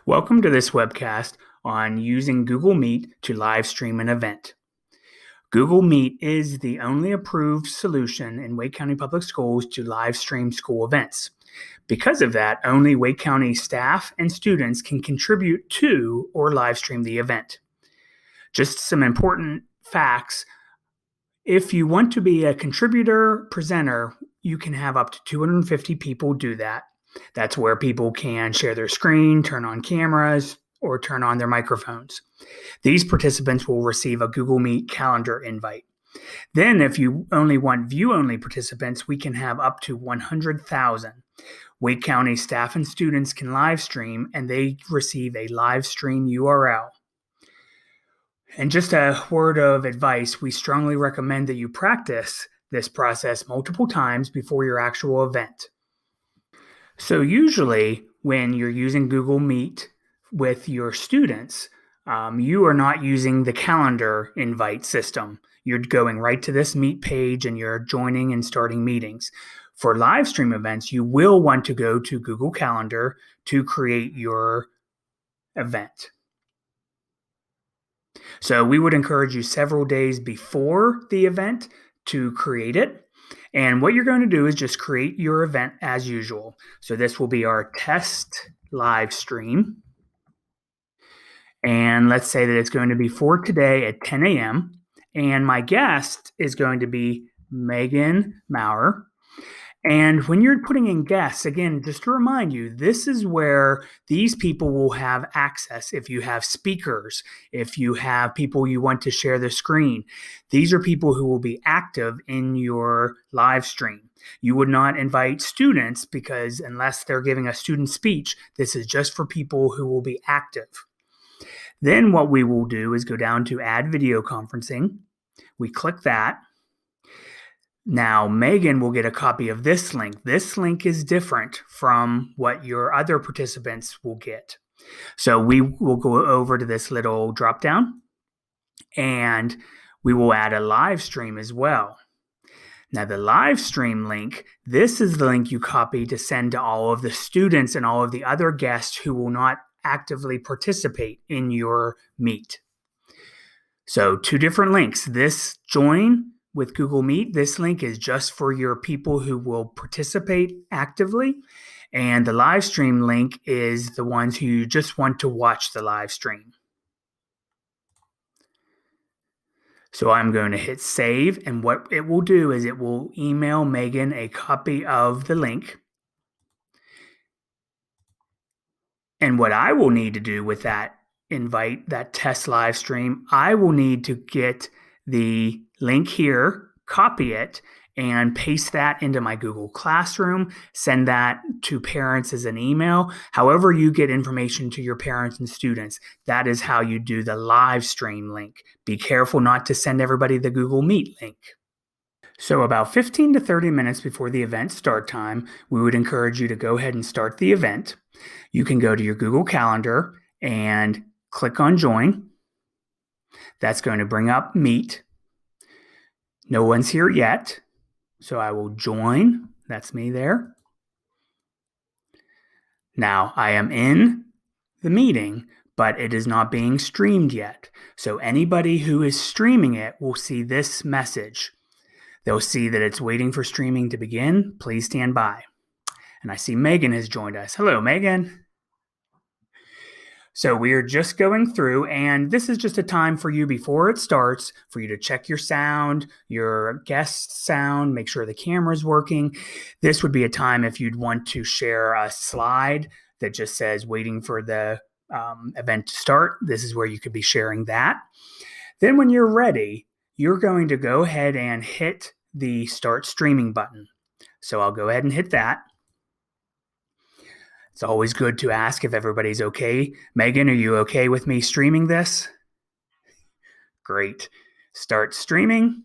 Welcome to this webcast on using Google Meet to live stream an event. Google Meet is the only approved solution in Wake County Public Schools to live stream school events. Because of that, only Wake County staff and students can contribute to or live stream the event. Just some important facts. If you want to be a contributor presenter, you can have up to 250 people do that. That's where people can share their screen, turn on cameras, or turn on their microphones. These participants will receive a Google Meet calendar invite. Then, if you only want view-only participants, we can have up to 100,000. Wake County staff and students can live stream, and they receive a live stream URL. And just a word of advice, we strongly recommend that you practice this process multiple times before your actual event. So usually when you're using Google Meet with your students, you are not using the calendar invite system. You're going right to this Meet page and you're joining and starting meetings. For live stream events, you will want to go to Google Calendar to create your event. So we would encourage you several days before the event to create it. And what you're going to do is just create your event as usual. So this will be our test live stream. And let's say that it's going to be for today at 10 a.m. And my guest is going to be Megan Maurer. And when you're putting in guests, again, just to remind you, this is where these people will have access. If you have speakers, if you have people you want to share the screen, these are people who will be active in your live stream. You would not invite students because unless they're giving a student speech, this is just for people who will be active. Then what we will do is go down to Add Video Conferencing. We click that. Now, Megan will get a copy of this link. This link is different from what your other participants will get. So we will go over to this little drop down and we will add a live stream as well. Now, the live stream link, this is the link you copy to send to all of the students and all of the other guests who will not actively participate in your Meet. So 2 different links. This join with Google Meet, this link is just for your people who will participate actively. And the live stream link is the ones who just want to watch the live stream. So I'm going to hit save. And what it will do is it will email Megan a copy of the link. And what I will need to do with that invite, that test live stream, I will need to get the link here, copy it, and paste that into my Google Classroom, send that to parents as an email. However you get information to your parents and students, that is how you do the live stream link. Be careful not to send everybody the Google Meet link. So about 15 to 30 minutes before the event start time, we would encourage you to go ahead and start the event. You can go to your Google Calendar and click on Join. That's going to bring up Meet. No one's here yet, so I will join. That's me there. Now I am in the meeting, but it is not being streamed yet. So anybody who is streaming it will see this message. They'll see that it's waiting for streaming to begin. Please stand by. And I see Megan has joined us. Hello, Megan. So we are just going through, and this is just a time for you before it starts for you to check your sound, your guest sound, make sure the camera's working. This would be a time if you'd want to share a slide that just says waiting for the event to start. This is where you could be sharing that. Then when you're ready, you're going to go ahead and hit the Start Streaming button. So I'll go ahead and hit that. It's always good to ask if everybody's okay. Megan, are you okay with me streaming this? Great. Start streaming.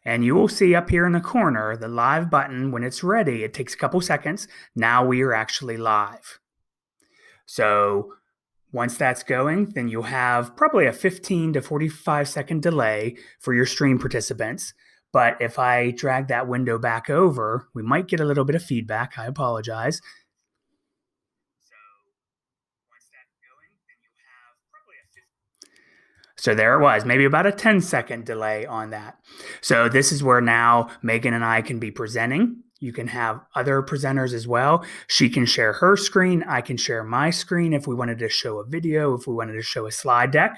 And you will see up here in the corner the live button. When it's ready, it takes a couple seconds. Now we are actually live. So once that's going, then you'll have probably a 15 to 45 second delay for your stream participants. But if I drag that window back over, we might get a little bit of feedback. I apologize. So there it was, maybe about a 10-second delay on that. So this is where now Megan and I can be presenting. You can have other presenters as well. She can share her screen. I can share my screen if we wanted to show a video, if we wanted to show a slide deck.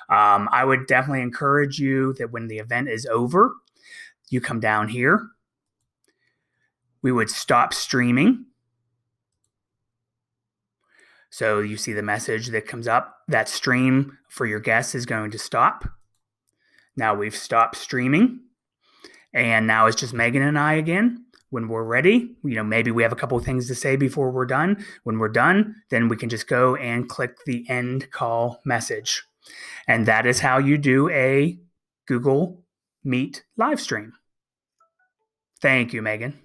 I would definitely encourage you that when the event is over, you come down here. We would stop streaming. So you see the message that comes up. That stream for your guests is going to stop. Now we've stopped streaming. And now it's just Megan and I again. When we're ready, maybe we have a couple of things to say before we're done. When we're done, then we can just go and click the end call message. And that is how you do a Google Meet live stream. Thank you, Megan.